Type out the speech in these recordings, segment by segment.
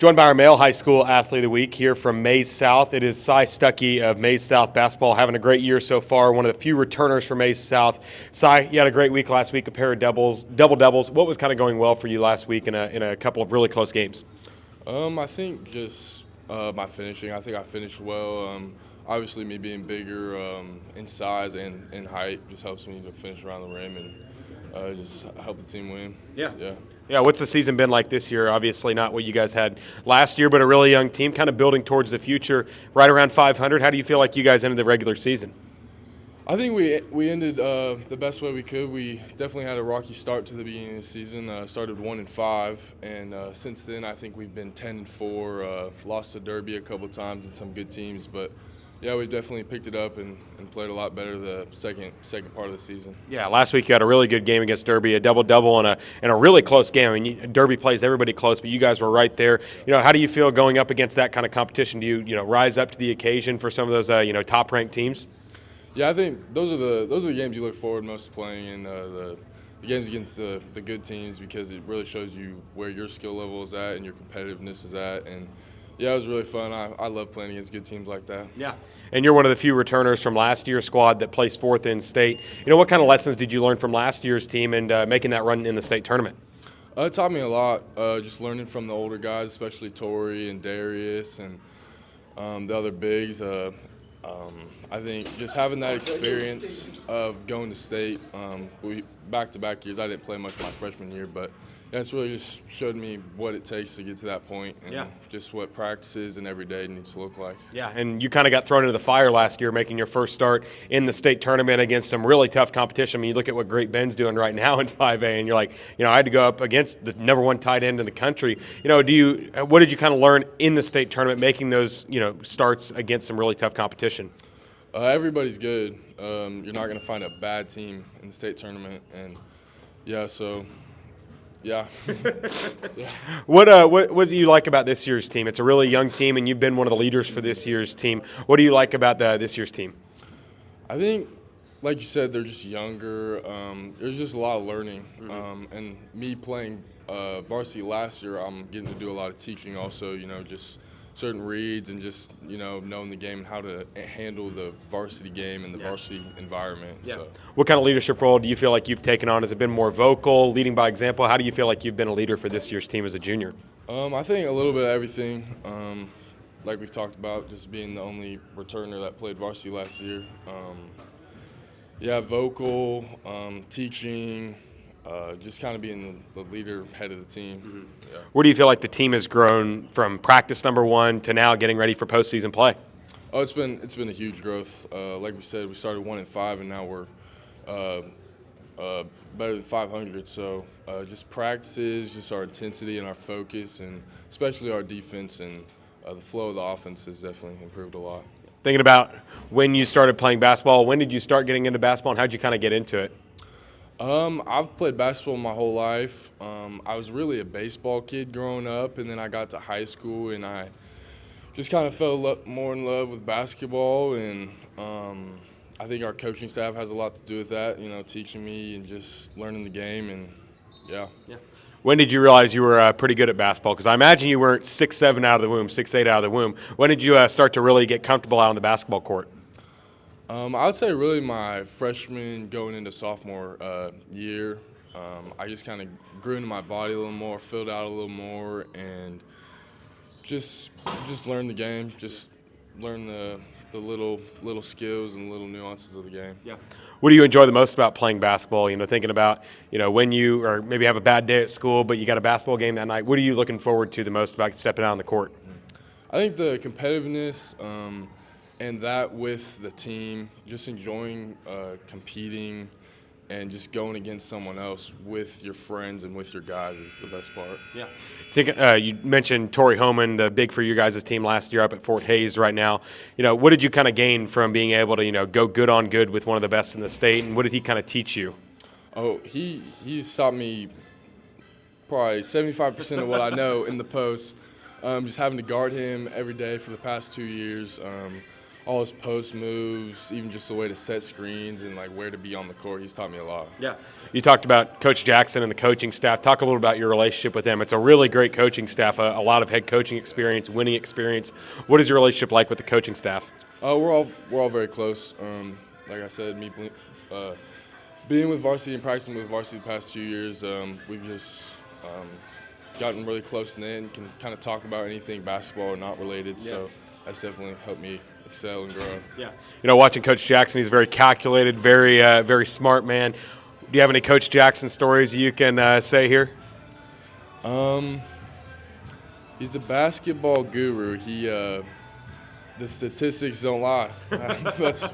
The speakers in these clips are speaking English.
Joined by our male high school athlete of the week here from Maize South. It is Stucky of Maize South basketball, having a great year so far. One of the few returners from Maize South. You had a great week last week, a pair of double-doubles. What was kind of going well for you last week in a couple of really close games? I think just my finishing. I think I finished well. Obviously, me being bigger in size and in height just helps me to finish around the rim and just help the team win. Yeah, what's the season been like this year? Obviously not what you guys had last year, but a really young team kind of building towards the future, right around 500. How do you feel like you guys ended the regular season? I think we ended the best way we could. We definitely had a rocky start to the beginning of the season. Started 1-5, and since then I think we've been 10-4. Lost to Derby a couple of times and some good teams, but yeah, we definitely picked it up and played a lot better the second part of the season. Yeah, last week you had a really good game against Derby, a double-double and a really close game. I mean, Derby plays everybody close, but you guys were right there. How do you feel going up against that kind of competition? Do you rise up to the occasion for some of those top-ranked teams? Yeah, I think those are the games you look forward most to playing, and the games against the good teams, because it really shows you where your skill level is at and your competitiveness is at. And yeah, it was really fun. I love playing against good teams like that. Yeah, and you're one of the few returners from last year's squad that placed fourth in state. What kind of lessons did you learn from last year's team and making that run in the state tournament? It taught me a lot, just learning from the older guys, especially Tori and Darius and the other bigs. I think just having that experience of going to state, back-to-back years, I didn't play much my freshman year, but it's really just showed me what it takes to get to that point and just what practices and every day needs to look like. Yeah, and you kind of got thrown into the fire last year making your first start in the state tournament against some really tough competition. I mean, you look at what Great Bend's doing right now in 5A, and you're like, I had to go up against the #1 tight end in the country. What did you kind of learn in the state tournament making those, starts against some really tough competition? Everybody's good. You're not going to find a bad team in the state tournament, and yeah. What do you like about this year's team? It's a really young team, and you've been one of the leaders for this year's team. What do you like about this year's team? I think, like you said, they're just younger. There's just a lot of learning, and me playing varsity last year, I'm getting to do a lot of teaching also. Just certain reads and just knowing the game and how to handle the varsity game and the varsity environment. Yeah. So. What kind of leadership role do you feel like you've taken on? Has it been more vocal, leading by example? How do you feel like you've been a leader for this year's team as a junior? I think a little bit of everything. Like we've talked about, just being the only returner that played varsity last year. Vocal, teaching. Just kind of being the leader, head of the team. Mm-hmm. Yeah. Where do you feel like the team has grown from practice #1 to now getting ready for postseason play? Oh, it's been a huge growth. Like we said, we started 1-5, and now we're better than 500. So just practices, just our intensity and our focus, and especially our defense and the flow of the offense has definitely improved a lot. Thinking about when you started playing basketball, when did you start getting into basketball, and how did you kind of get into it? I've played basketball my whole life. I was really a baseball kid growing up, and then I got to high school, and I just kind of fell more in love with basketball, and I think our coaching staff has a lot to do with that, teaching me and just learning the game, and yeah. When did you realize you were pretty good at basketball? Because I imagine you weren't 6'7" out of the womb, 6'8" out of the womb. When did you start to really get comfortable out on the basketball court? I would say really my freshman going into sophomore year. I just kind of grew into my body a little more, filled out a little more, and just learned the game. Just learn the little skills and little nuances of the game. Yeah. What do you enjoy the most about playing basketball? Thinking about when you or maybe have a bad day at school, but you got a basketball game that night. What are you looking forward to the most about stepping out on the court? I think the competitiveness. And that with the team, just enjoying competing and just going against someone else with your friends and with your guys is the best part. Yeah. I think you mentioned Tori Homan, the big for your guys' team last year up at Fort Hays right now. What did you kind of gain from being able to, go good on good with one of the best in the state, and what did he kind of teach you? Oh, he's taught me probably 75% of what I know in the post. Just having to guard him every day for the past 2 years. all his post moves, even just the way to set screens and like where to be on the court. He's taught me a lot. Yeah. You talked about Coach Jackson and the coaching staff. Talk a little about your relationship with them. It's a really great coaching staff, a lot of head coaching experience, winning experience. What is your relationship like with the coaching staff? We're all very close. Like I said, being with varsity and practicing with varsity the past 2 years, we've just gotten really close knit and can kind of talk about anything basketball or not related. Yeah. So that's definitely helped me excel and grow. Yeah. Watching Coach Jackson, he's very calculated, very smart man. Do you have any Coach Jackson stories you can say here? He's a basketball guru. The statistics don't lie. That's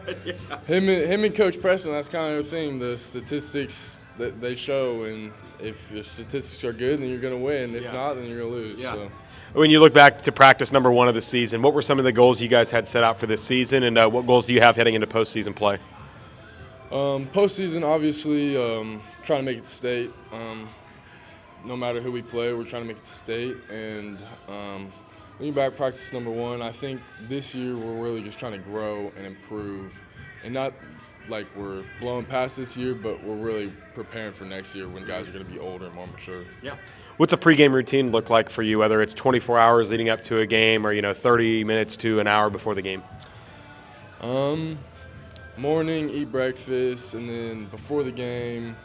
him and Coach Preston. That's kind of the thing. The statistics that they show, and if your statistics are good, then you're going to win. If not, then you're going to lose. Yeah. So. When you look back to practice number 1 of the season, what were some of the goals you guys had set out for this season, and what goals do you have heading into postseason play? Postseason, obviously, trying to make it to state. No matter who we play, we're trying to make it to state. And looking back, practice number 1, I think this year we're really just trying to grow and improve, and not like we're blowing past this year, but we're really preparing for next year when guys are going to be older and more mature. Yeah. What's a pregame routine look like for you, whether it's 24 hours leading up to a game or 30 minutes to an hour before the game? Morning, eat breakfast, and then before the game,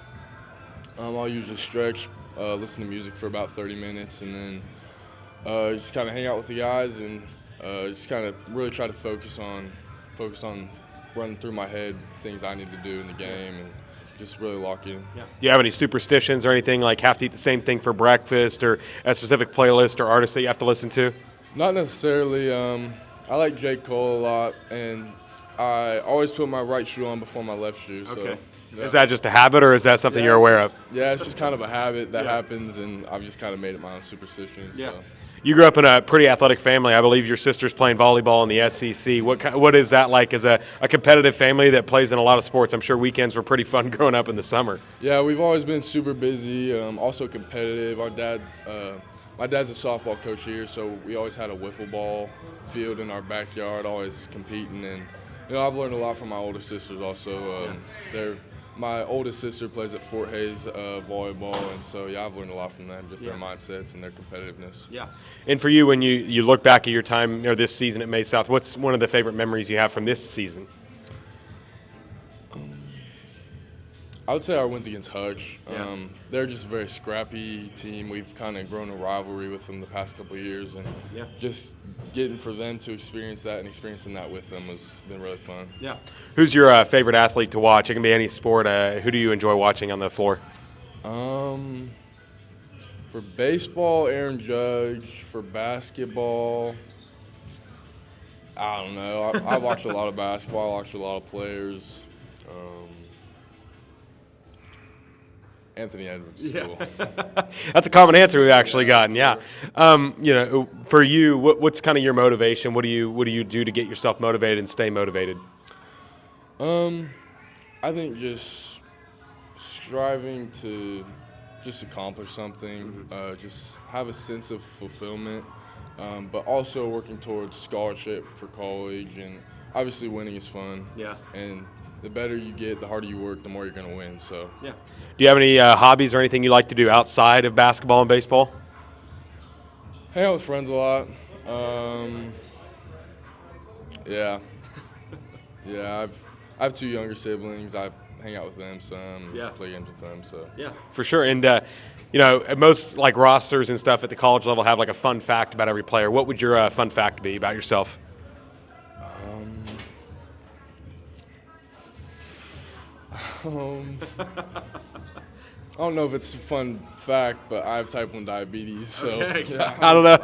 I'll usually stretch, listen to music for about 30 minutes, and then just kind of hang out with the guys and just kind of really try to focus on running through my head things I need to do in the game and just really lock in. Yeah. Do you have any superstitions or anything, like have to eat the same thing for breakfast or a specific playlist or artist that you have to listen to? Not necessarily. I like J. Cole a lot, and I always put my right shoe on before my left shoe. So, okay. Yeah. Is that just a habit, or is that something you're aware of? Yeah, it's just kind of a habit that happens, and I've just kind of made it my own superstition. Yeah. So. You grew up in a pretty athletic family. I believe your sister's playing volleyball in the SEC. What is that like as a competitive family that plays in a lot of sports? I'm sure weekends were pretty fun growing up in the summer. Yeah, we've always been super busy, also competitive. My dad's a softball coach here, so we always had a wiffle ball field in our backyard, always competing. And I've learned a lot from my older sisters also. My oldest sister plays at Fort Hays volleyball, and so, I've learned a lot from them, just their mindsets and their competitiveness. Yeah. And for you, when you look back at your time this season at Maize South, what's one of the favorite memories you have from this season? I would say our wins against Hutch. They're just a very scrappy team. We've kind of grown a rivalry with them the past couple of years, and just getting for them to experience that and experiencing that with them has been really fun. Yeah. Who's your favorite athlete to watch? It can be any sport. Who do you enjoy watching on the floor? For baseball, Aaron Judge. For basketball, I don't know. I watch a lot of basketball. I watch a lot of players. Anthony Edwards is cool. That's a common answer we've actually gotten. Yeah. For you, what's kind of your motivation? What do you do to get yourself motivated and stay motivated? I think just striving to just accomplish something, just have a sense of fulfillment, but also working towards scholarship for college, and obviously winning is fun. Yeah. And the better you get, the harder you work, the more you're going to win. So. Yeah. Do you have any hobbies or anything you like to do outside of basketball and baseball? Hang out with friends a lot. Yeah. I have 2 younger siblings. I hang out with them some. Play games with them. So. Yeah, for sure. And most like rosters and stuff at the college level have like a fun fact about every player. What would your fun fact be about yourself? I don't know if it's a fun fact, but I have type 1 diabetes, so I don't know.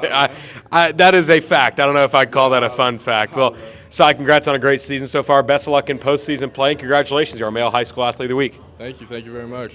That is a fact. I don't know if I'd call that a fun fact. Well, Cy, congrats on a great season so far. Best of luck in postseason play, and congratulations. You're our Male High School Athlete of the Week. Thank you very much.